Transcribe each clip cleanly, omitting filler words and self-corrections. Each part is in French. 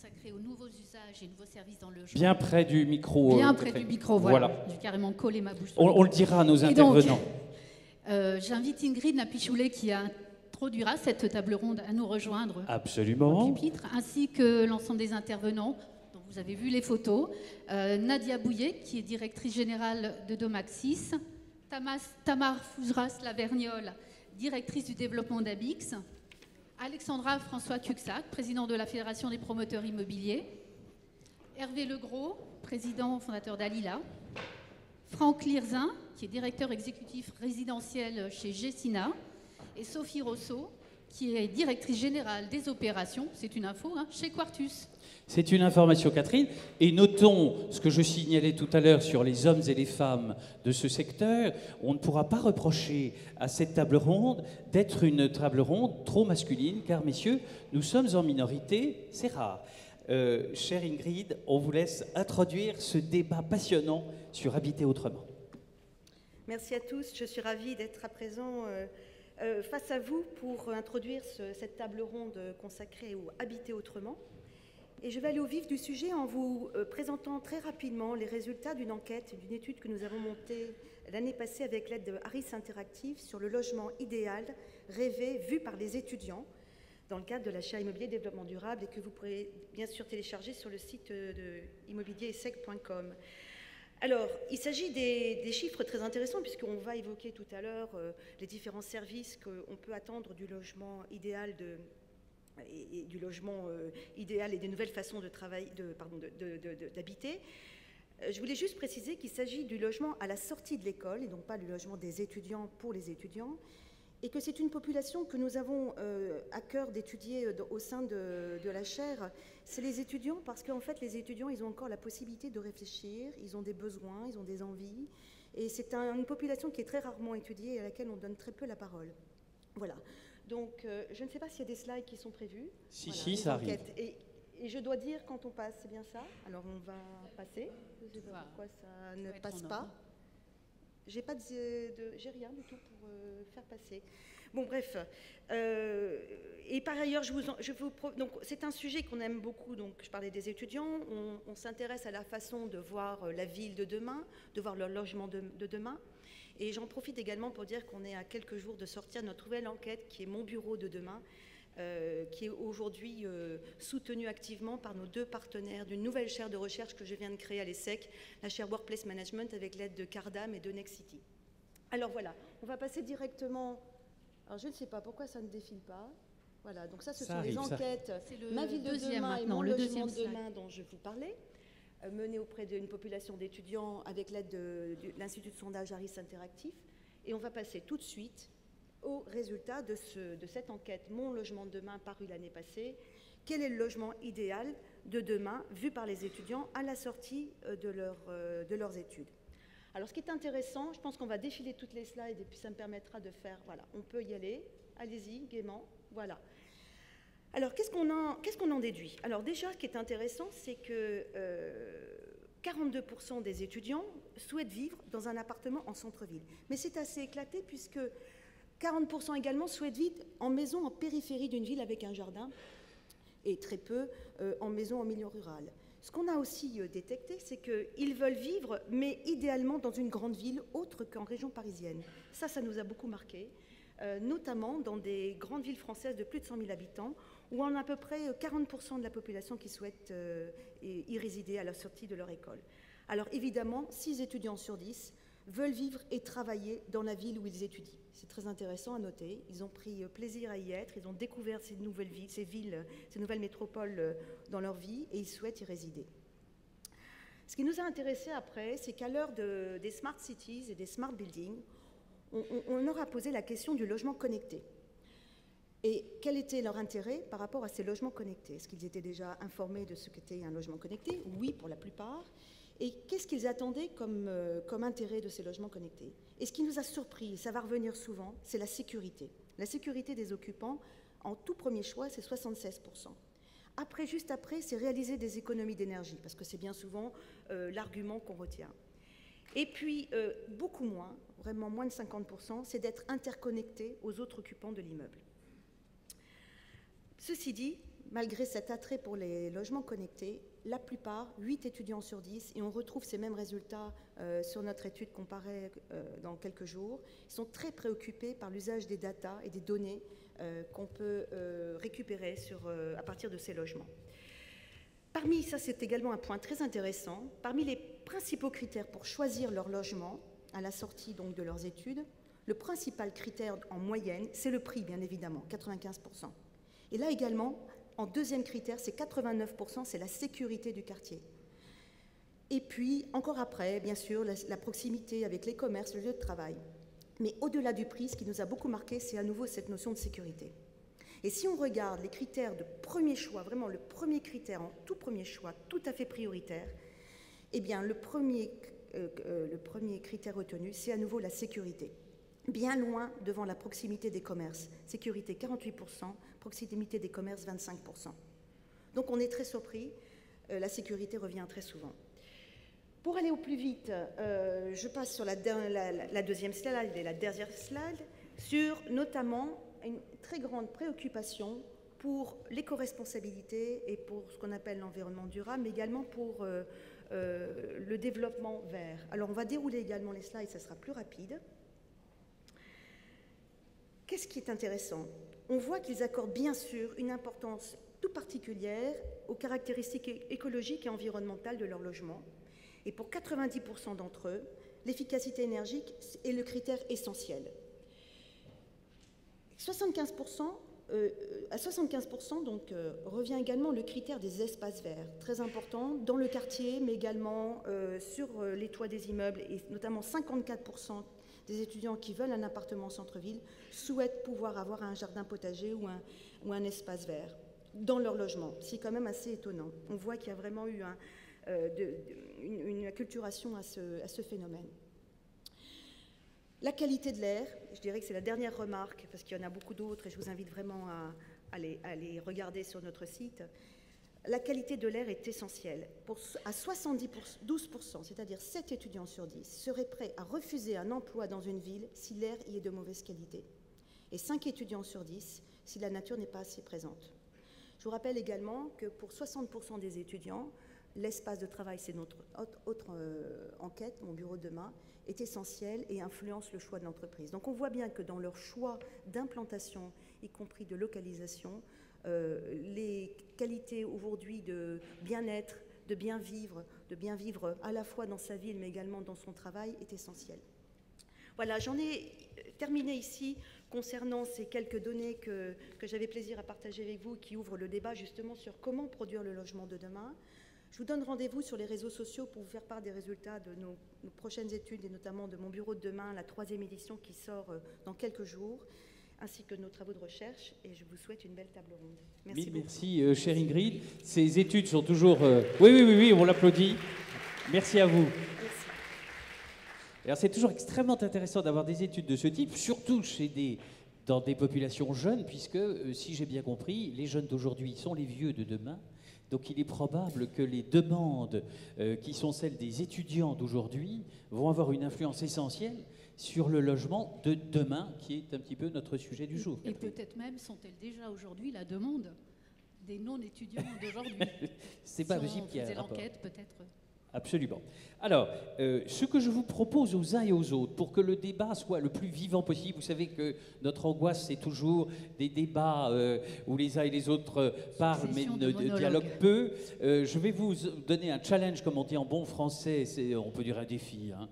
consacré aux nouveaux usages et nouveaux services dans le logement. Bien près du micro. Bien près du micro, voilà. J'ai carrément collé ma bouche. On le dira à nos intervenants. J'invite Ingrid Napichoulet qui introduira cette table ronde à nous rejoindre. Absolument. Au pupitre, ainsi que l'ensemble des intervenants, dont vous avez vu les photos. Nadia Bouillet, qui est directrice générale de Domaxis. Tamar Fouzras-Lavergnol, directrice du développement d'Abix. Alexandra François-Cuxac, président de la Fédération des promoteurs immobiliers. Hervé Legros, président fondateur d'Alila. Franck Lirzin, qui est directeur exécutif résidentiel chez Gessina. Et Sophie Rousseau, qui est directrice générale des opérations, c'est une info, chez Quartus. C'est une information, Catherine. Et notons ce que je signalais tout à l'heure sur les hommes et les femmes de ce secteur. On ne pourra pas reprocher à cette table ronde d'être une table ronde trop masculine, car, messieurs, nous sommes en minorité, c'est rare. Chère Ingrid, on vous laisse introduire ce débat passionnant sur Habiter autrement. Merci à tous. Je suis ravie d'être à présent face à vous pour introduire cette table ronde consacrée au Habiter autrement. Et je vais aller au vif du sujet en vous présentant très rapidement les résultats d'une enquête, d'une étude que nous avons montée l'année passée avec l'aide de Harris Interactive sur le logement idéal, rêvé, vu par les étudiants, dans le cadre de l'achat immobilier développement durable et que vous pourrez bien sûr télécharger sur le site de immobilieressec.com. Alors, il s'agit des chiffres très intéressants puisqu'on va évoquer tout à l'heure les différents services qu'on peut attendre du logement idéal et du logement idéal et des nouvelles façons de travailler, d'habiter. Je voulais juste préciser qu'il s'agit du logement à la sortie de l'école et donc pas du logement des étudiants pour les étudiants et que c'est une population que nous avons à cœur d'étudier au sein de la chaire. C'est les étudiants parce qu'en fait les étudiants ils ont encore la possibilité de réfléchir, ils ont des besoins, ils ont des envies et c'est une population qui est très rarement étudiée et à laquelle on donne très peu la parole. Voilà. Donc, je ne sais pas s'il y a des slides qui sont prévus. Si, voilà, si, ça arrive. Et je dois dire quand on passe, c'est bien ça. Alors, on va passer. Je ne sais pas pourquoi ça ne passe pas. J'ai rien du tout pour faire passer. Bon, bref. Et par ailleurs, donc, c'est un sujet qu'on aime beaucoup. Donc, je parlais des étudiants. On s'intéresse à la façon de voir la ville de demain, de voir leur logement de demain. Et j'en profite également pour dire qu'on est à quelques jours de sortir notre nouvelle enquête qui est Mon bureau de demain, qui est aujourd'hui soutenue activement par nos deux partenaires d'une nouvelle chaire de recherche que je viens de créer à l'ESSEC, la chaire Workplace Management avec l'aide de Cardam et de Nexity. Alors voilà, on va passer directement... Alors je ne sais pas pourquoi ça ne défile pas. Voilà, donc ça ce sont les enquêtes Ma ville de demain et Mon logement de demain dont je vous parlais, menée auprès d'une population d'étudiants avec l'aide de l'Institut de sondage Harris Interactive. Et on va passer tout de suite aux résultats de cette enquête Mon logement de demain parue l'année passée. Quel est le logement idéal de demain vu par les étudiants à la sortie de leurs études? Alors ce qui est intéressant, je pense qu'on va défiler toutes les slides et puis ça me permettra de faire... Voilà, on peut y aller. Allez-y, gaiement. Voilà. Alors, qu'est-ce qu'on en déduit? Alors déjà, ce qui est intéressant, c'est que 42% des étudiants souhaitent vivre dans un appartement en centre-ville. Mais c'est assez éclaté puisque 40% également souhaitent vivre en maison en périphérie d'une ville avec un jardin et très peu en maison en milieu rural. Ce qu'on a aussi détecté, c'est qu'ils veulent vivre, mais idéalement dans une grande ville autre qu'en région parisienne. Ça nous a beaucoup marqué, notamment dans des grandes villes françaises de plus de 100 000 habitants, où on a à peu près 40% de la population qui souhaite y résider à la sortie de leur école. Alors évidemment, 6 étudiants sur 10 veulent vivre et travailler dans la ville où ils étudient. C'est très intéressant à noter. Ils ont pris plaisir à y être, ils ont découvert ces nouvelles villes, ces nouvelles métropoles dans leur vie et ils souhaitent y résider. Ce qui nous a intéressé après, c'est qu'à l'heure des smart cities et des smart buildings, on leur a posé la question du logement connecté. Et quel était leur intérêt par rapport à ces logements connectés? Est-ce qu'ils étaient déjà informés de ce qu'était un logement connecté? Oui, pour la plupart. Et qu'est-ce qu'ils attendaient comme intérêt de ces logements connectés? Et ce qui nous a surpris, et ça va revenir souvent, c'est la sécurité. La sécurité des occupants, en tout premier choix, c'est 76%. Juste après, c'est réaliser des économies d'énergie, parce que c'est bien souvent l'argument qu'on retient. Et puis, beaucoup moins, vraiment moins de 50%, c'est d'être interconnecté aux autres occupants de l'immeuble. Ceci dit, malgré cet attrait pour les logements connectés, la plupart, 8 étudiants sur 10, et on retrouve ces mêmes résultats sur notre étude comparée dans quelques jours, sont très préoccupés par l'usage des datas et des données qu'on peut récupérer à partir de ces logements. Parmi, ça c'est également un point très intéressant, parmi les principaux critères pour choisir leur logement à la sortie donc de leurs études, le principal critère en moyenne, c'est le prix bien évidemment, 95%. Et là également, en deuxième critère, c'est 89%, c'est la sécurité du quartier. Et puis, encore après, bien sûr, la proximité avec les commerces, le lieu de travail. Mais au-delà du prix, ce qui nous a beaucoup marqué, c'est à nouveau cette notion de sécurité. Et si on regarde les critères de premier choix, vraiment le premier critère en tout premier choix, tout à fait prioritaire, eh bien le premier critère retenu, c'est à nouveau la sécurité. Bien loin devant la proximité des commerces. Sécurité 48%, proximité des commerces 25%. Donc on est très surpris, la sécurité revient très souvent. Pour aller au plus vite, je passe sur la deuxième slide et la dernière slide, sur notamment une très grande préoccupation pour l'éco-responsabilité et pour ce qu'on appelle l'environnement durable, mais également pour le développement vert. Alors on va dérouler également les slides, ça sera plus rapide. Qu'est-ce qui est intéressant? On voit qu'ils accordent bien sûr une importance tout particulière aux caractéristiques écologiques et environnementales de leur logement. Et pour 90% d'entre eux, l'efficacité énergique est le critère essentiel. 75%, à 75%, donc, revient également le critère des espaces verts, très important dans le quartier, mais également sur les toits des immeubles, et notamment 54% des étudiants qui veulent un appartement en centre-ville souhaitent pouvoir avoir un jardin potager ou un espace vert dans leur logement. C'est quand même assez étonnant. On voit qu'il y a vraiment eu une acculturation à ce phénomène. La qualité de l'air, je dirais que c'est la dernière remarque, parce qu'il y en a beaucoup d'autres et je vous invite vraiment à les regarder sur notre site. La qualité de l'air est essentielle. À 12%, c'est-à-dire 7 étudiants sur 10, seraient prêts à refuser un emploi dans une ville si l'air y est de mauvaise qualité. Et 5 étudiants sur 10 si la nature n'est pas assez présente. Je vous rappelle également que pour 60% des étudiants, l'espace de travail, c'est notre autre enquête, mon bureau de demain, est essentiel et influence le choix de l'entreprise. Donc on voit bien que dans leur choix d'implantation, y compris de localisation, les qualités aujourd'hui de bien-être, de bien vivre à la fois dans sa ville mais également dans son travail est essentielle. Voilà, j'en ai terminé ici concernant ces quelques données que j'avais plaisir à partager avec vous, qui ouvrent le débat justement sur comment produire le logement de demain. Je vous donne rendez-vous sur les réseaux sociaux pour vous faire part des résultats de nos prochaines études et notamment de mon bureau de demain, la 3e édition qui sort dans quelques jours, ainsi que nos travaux de recherche, et je vous souhaite une belle table ronde. Merci beaucoup. Merci, chère Ingrid. Ces études sont toujours... Oui, on l'applaudit. Merci à vous. Merci. Alors, c'est toujours extrêmement intéressant d'avoir des études de ce type, surtout dans des populations jeunes, puisque, si j'ai bien compris, les jeunes d'aujourd'hui sont les vieux de demain. Donc il est probable que les demandes qui sont celles des étudiants d'aujourd'hui vont avoir une influence essentielle sur le logement de demain, qui est un petit peu notre sujet du jour. Et peut-être même sont-elles déjà aujourd'hui la demande des non-étudiants d'aujourd'hui. C'est pas possible qu'il y ait faisait un rapport. l'enquête, peut-être. Absolument. Alors, ce que je vous propose aux uns et aux autres, pour que le débat soit le plus vivant possible, vous savez que notre angoisse, c'est toujours des débats où les uns et les autres parlent, mais ne dialoguent peu. Je vais vous donner un challenge, comme on dit en bon français, on peut dire un défi. Hein.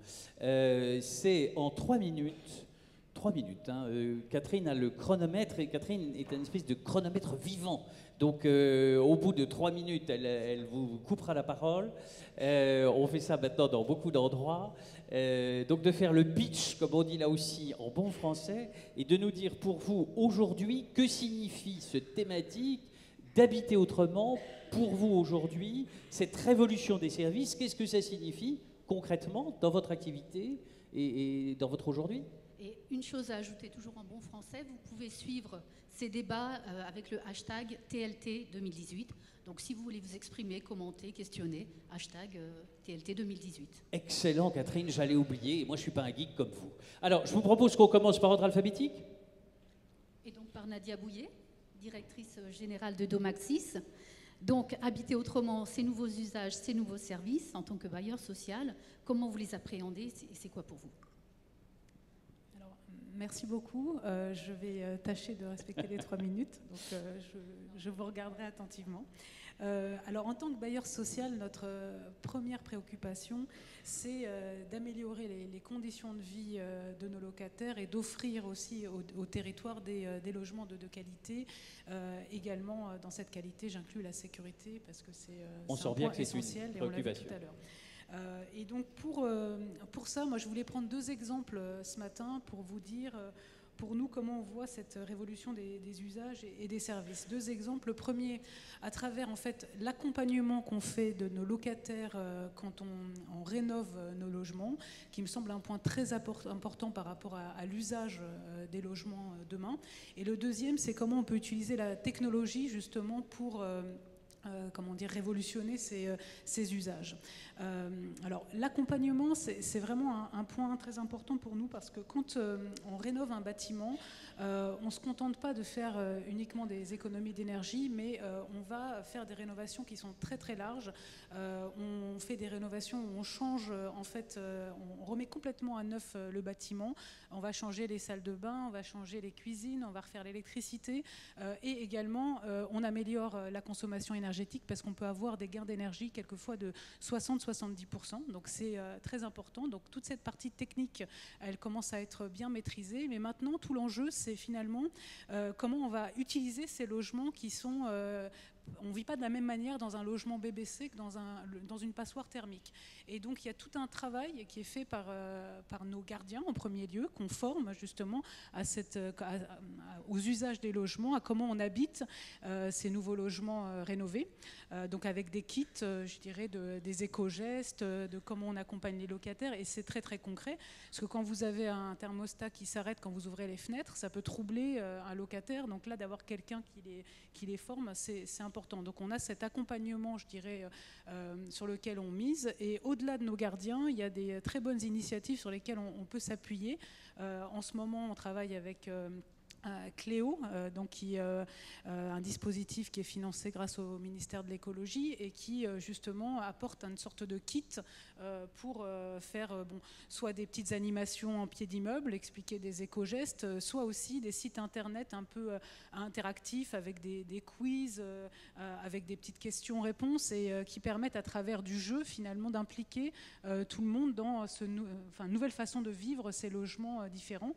C'est en 3 minutes. 3 minutes. Hein. Catherine a le chronomètre et Catherine est une espèce de chronomètre vivant. Donc, au bout de 3 minutes, elle vous coupera la parole. On fait ça maintenant dans beaucoup d'endroits. Donc, de faire le pitch, comme on dit là aussi, en bon français, et de nous dire pour vous, aujourd'hui, que signifie cette thématique d'habiter autrement pour vous aujourd'hui, cette révolution des services. Qu'est-ce que ça signifie concrètement dans votre activité et dans votre aujourd'hui ? Et une chose à ajouter, toujours en bon français, vous pouvez suivre ces débats avec le hashtag TLT 2018. Donc si vous voulez vous exprimer, commenter, questionner, hashtag TLT 2018. Excellent Catherine, j'allais oublier, et moi je ne suis pas un geek comme vous. Alors je vous propose qu'on commence par ordre alphabétique. Et donc par Nadia Bouillet, directrice générale de Domaxis. Donc, habiter autrement, ces nouveaux usages, ces nouveaux services, en tant que bailleur social, comment vous les appréhendez et c'est quoi pour vous? Alors, merci beaucoup. Je vais tâcher de respecter les 3 minutes, donc je vous regarderai attentivement. Alors, en tant que bailleur social, notre première préoccupation, c'est d'améliorer les conditions de vie de nos locataires et d'offrir aussi au territoire des logements de qualité. Également, dans cette qualité, j'inclus la sécurité parce que c'est un point essentiel et on l'a vu tout à l'heure. Et donc, pour ça, moi, je voulais prendre 2 exemples ce matin pour vous dire... pour nous, comment on voit cette révolution des usages et des services. 2 exemples. Le premier, à travers en fait l'accompagnement qu'on fait de nos locataires quand on rénove nos logements, qui me semble un point très important par rapport à l'usage des logements demain. Et le deuxième, c'est comment on peut utiliser la technologie justement pour... révolutionner ces usages. Alors, l'accompagnement, c'est vraiment un point très important pour nous parce que quand on rénove un bâtiment, on ne se contente pas de faire uniquement des économies d'énergie, mais on va faire des rénovations qui sont très très larges. On fait des rénovations où on change, en fait, on remet complètement à neuf le bâtiment. On va changer les salles de bain, on va changer les cuisines, on va refaire l'électricité et également on améliore la consommation énergétique parce qu'on peut avoir des gains d'énergie quelquefois de 60-70%. Donc c'est très important. Donc toute cette partie technique, elle commence à être bien maîtrisée. Mais maintenant, tout l'enjeu, c'est finalement comment on va utiliser ces logements qui sont... on ne vit pas de la même manière dans un logement BBC que dans une passoire thermique. Et donc, il y a tout un travail qui est fait par nos gardiens, en premier lieu, qu'on forme justement aux usages des logements, à comment on habite ces nouveaux logements rénovés. Donc, avec des kits, je dirais, des éco-gestes, de comment on accompagne les locataires. Et c'est très, très concret. Parce que quand vous avez un thermostat qui s'arrête quand vous ouvrez les fenêtres, ça peut troubler un locataire. Donc là, d'avoir quelqu'un qui les forme, c'est important. Donc on a cet accompagnement, je dirais, sur lequel on mise. Et au-delà de nos gardiens, il y a des très bonnes initiatives sur lesquelles on peut s'appuyer. En ce moment, on travaille avec... Cléo, donc un dispositif qui est financé grâce au ministère de l'écologie et qui justement apporte une sorte de kit pour faire soit des petites animations en pied d'immeuble, expliquer des éco-gestes, soit aussi des sites internet un peu interactifs avec des quiz, avec des petites questions-réponses et qui permettent à travers du jeu finalement d'impliquer tout le monde dans une nouvelle façon de vivre ces logements différents.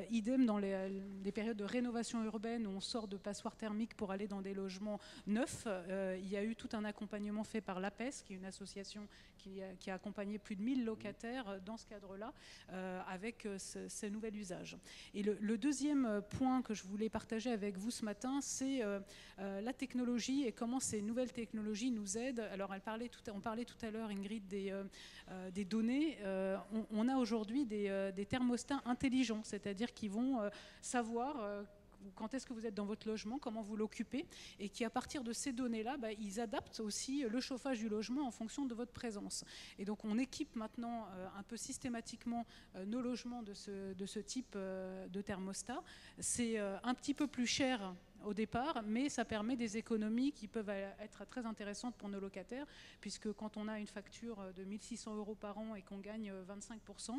Idem dans les périodes de rénovation urbaine où on sort de passoires thermiques pour aller dans des logements neufs. Il y a eu tout un accompagnement fait par l'APES, qui est une association qui a accompagné plus de 1000 locataires dans ce cadre-là, avec ce nouvel usage. Et le deuxième point que je voulais partager avec vous ce matin, c'est la technologie et comment ces nouvelles technologies nous aident. Alors, on parlait tout à l'heure, Ingrid, des données. On a aujourd'hui des thermostats intelligents, c'est-à-dire qui vont savoir quand est-ce que vous êtes dans votre logement, comment vous l'occupez, et qui, à partir de ces données-là, ils adaptent aussi le chauffage du logement en fonction de votre présence. Et donc, on équipe maintenant un peu systématiquement nos logements de ce type de thermostat. C'est un petit peu plus cher au départ, mais ça permet des économies qui peuvent être très intéressantes pour nos locataires, puisque quand on a une facture de 1 600 € par an et qu'on gagne 25%,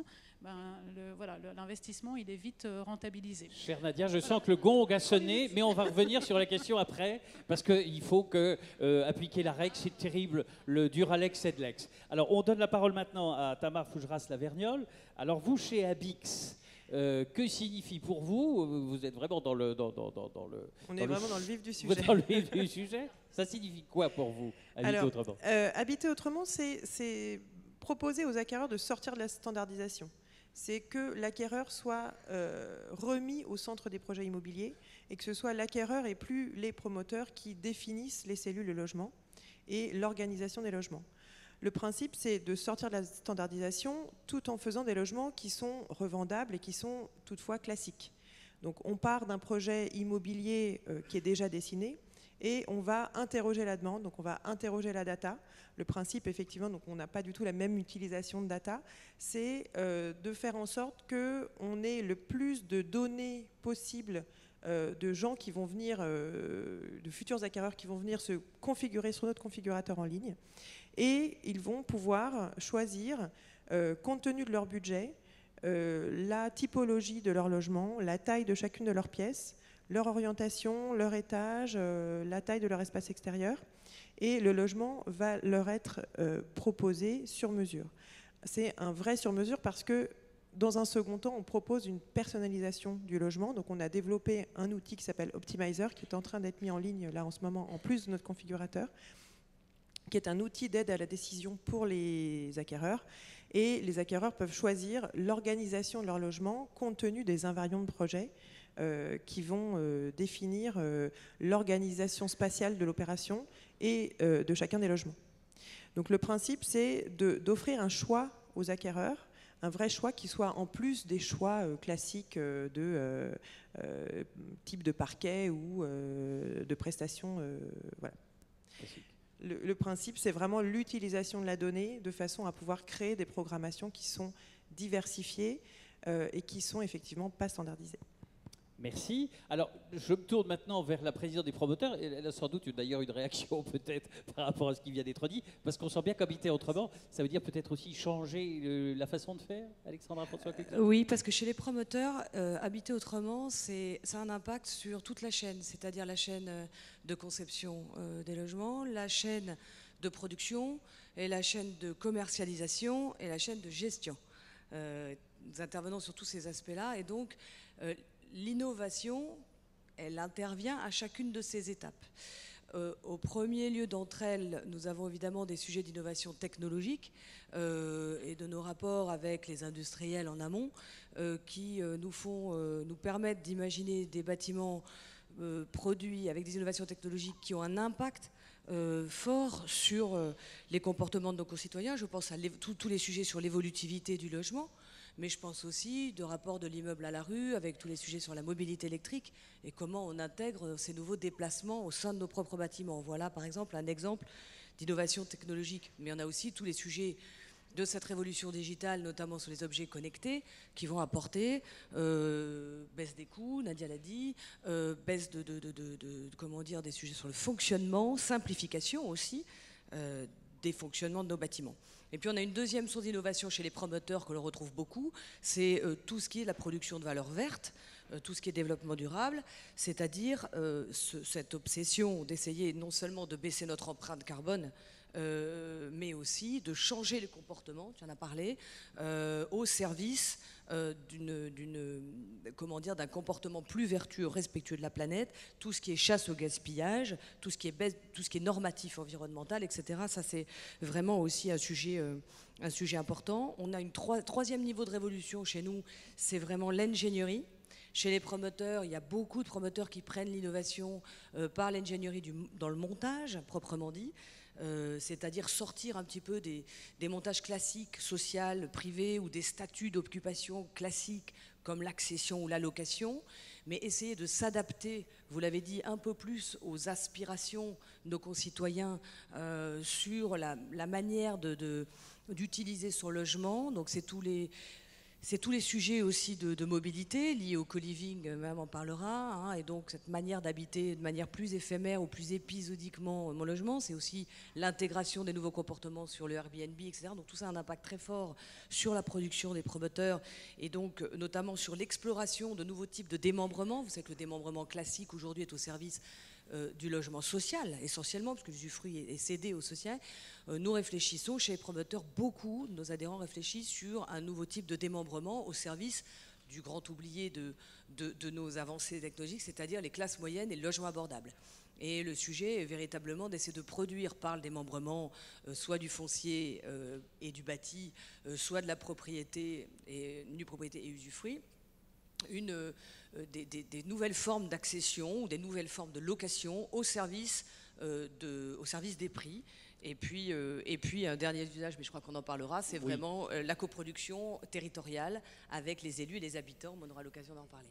l'investissement, il est vite rentabilisé. Chère Nadia, je sens que le gong a sonné, mais on va revenir sur la question après, parce qu'il faut appliquer la règle, c'est terrible, le Duralex et de l'ex. Alors, on donne la parole maintenant à Tamar Fougeras-Lavergnol. Alors, vous, chez Abix, que signifie pour vous? Vous êtes vraiment dans le... On est vraiment dans le vif du sujet. Vous êtes dans le vif du sujet. Ça signifie quoi pour vous, habiter autrement? Habiter autrement, c'est proposer aux acquéreurs de sortir de la standardisation. C'est que l'acquéreur soit remis au centre des projets immobiliers et que ce soit l'acquéreur et plus les promoteurs qui définissent les cellules de logement et l'organisation des logements. Le principe, c'est de sortir de la standardisation tout en faisant des logements qui sont revendables et qui sont toutefois classiques. Donc on part d'un projet immobilier qui est déjà dessiné et on va interroger la demande, donc on va interroger la data. Le principe, effectivement, donc on n'a pas du tout la même utilisation de data, c'est de faire en sorte qu'on ait le plus de données possibles de gens qui vont venir, de futurs acquéreurs qui vont venir se configurer sur notre configurateur en ligne. Et ils vont pouvoir choisir, compte tenu de leur budget, la typologie de leur logement, la taille de chacune de leurs pièces, leur orientation, leur étage, la taille de leur espace extérieur. Et le logement va leur être proposé sur mesure. C'est un vrai sur mesure parce que dans un second temps, on propose une personnalisation du logement. Donc on a développé un outil qui s'appelle Optimizer, qui est en train d'être mis en ligne là en ce moment, en plus de notre configurateur, qui est un outil d'aide à la décision pour les acquéreurs. Et les acquéreurs peuvent choisir l'organisation de leur logement compte tenu des invariants de projet qui vont définir l'organisation spatiale de l'opération et de chacun des logements. Donc le principe, c'est d'offrir un choix aux acquéreurs, un vrai choix qui soit en plus des choix classiques de type de parquet ou de prestations. Voilà. Le principe, c'est vraiment l'utilisation de la donnée de façon à pouvoir créer des programmations qui sont diversifiées et qui sont effectivement pas standardisées. Merci. Alors, je me tourne maintenant vers la présidente des promoteurs. Elle a sans doute d'ailleurs une réaction peut-être par rapport à ce qui vient d'être dit, parce qu'on sent bien qu'habiter autrement, ça veut dire peut-être aussi changer la façon de faire, Alexandra François Cléclin. Oui, parce que chez les promoteurs, habiter autrement, ça a un impact sur toute la chaîne, c'est-à-dire la chaîne de conception des logements, la chaîne de production, et la chaîne de commercialisation et la chaîne de gestion. Nous intervenons sur tous ces aspects-là, et donc l'innovation, elle intervient à chacune de ces étapes. Au premier lieu d'entre elles, nous avons évidemment des sujets d'innovation technologique et de nos rapports avec les industriels en amont qui nous permettent d'imaginer des bâtiments produits avec des innovations technologiques qui ont un impact fort sur les comportements de nos concitoyens. Je pense à tous les sujets sur l'évolutivité du logement, mais je pense aussi de rapport de l'immeuble à la rue, avec tous les sujets sur la mobilité électrique et comment on intègre ces nouveaux déplacements au sein de nos propres bâtiments. Voilà par exemple un exemple d'innovation technologique. Mais on a aussi tous les sujets de cette révolution digitale, notamment sur les objets connectés, qui vont apporter baisse des coûts, Nadia l'a dit, baisse des sujets sur le fonctionnement, simplification aussi des fonctionnements de nos bâtiments. Et puis on a une deuxième source d'innovation chez les promoteurs que l'on retrouve beaucoup, c'est tout ce qui est la production de valeur verte, tout ce qui est développement durable, c'est-à-dire cette obsession d'essayer non seulement de baisser notre empreinte carbone, mais aussi de changer les comportements, tu en as parlé, au service d'un comportement plus vertueux, respectueux de la planète, tout ce qui est chasse au gaspillage, tout ce qui est normatif environnemental, etc. Ça, c'est vraiment aussi un sujet important. On a un troisième niveau de révolution chez nous, c'est vraiment l'ingénierie. Chez les promoteurs, il y a beaucoup de promoteurs qui prennent l'innovation par l'ingénierie dans le montage, proprement dit. C'est-à-dire sortir un petit peu des montages classiques, sociaux, privés, ou des statuts d'occupation classiques comme l'accession ou la location, mais essayer de s'adapter, vous l'avez dit, un peu plus aux aspirations de nos concitoyens sur la manière d'utiliser son logement. Donc c'est tous les sujets aussi de mobilité liés au co-living, même on parlera, hein, et donc cette manière d'habiter de manière plus éphémère ou plus épisodiquement mon logement, c'est aussi l'intégration des nouveaux comportements sur le Airbnb, etc. Donc tout ça a un impact très fort sur la production des promoteurs et donc notamment sur l'exploration de nouveaux types de démembrement. Vous savez que le démembrement classique aujourd'hui est au service du logement social, essentiellement, parce que l'usufruit est cédé au social. Nous réfléchissons, chez les promoteurs, beaucoup de nos adhérents réfléchissent sur un nouveau type de démembrement au service du grand oublié de nos avancées technologiques, c'est-à-dire les classes moyennes et le logement abordable. Et le sujet est véritablement d'essayer de produire par le démembrement soit du foncier et du bâti, soit de la propriété et usufruit, des nouvelles formes d'accession ou des nouvelles formes de location au service des prix. Et puis un dernier usage, mais je crois qu'on en parlera, c'est vraiment la coproduction territoriale avec les élus et les habitants. On aura l'occasion d'en parler.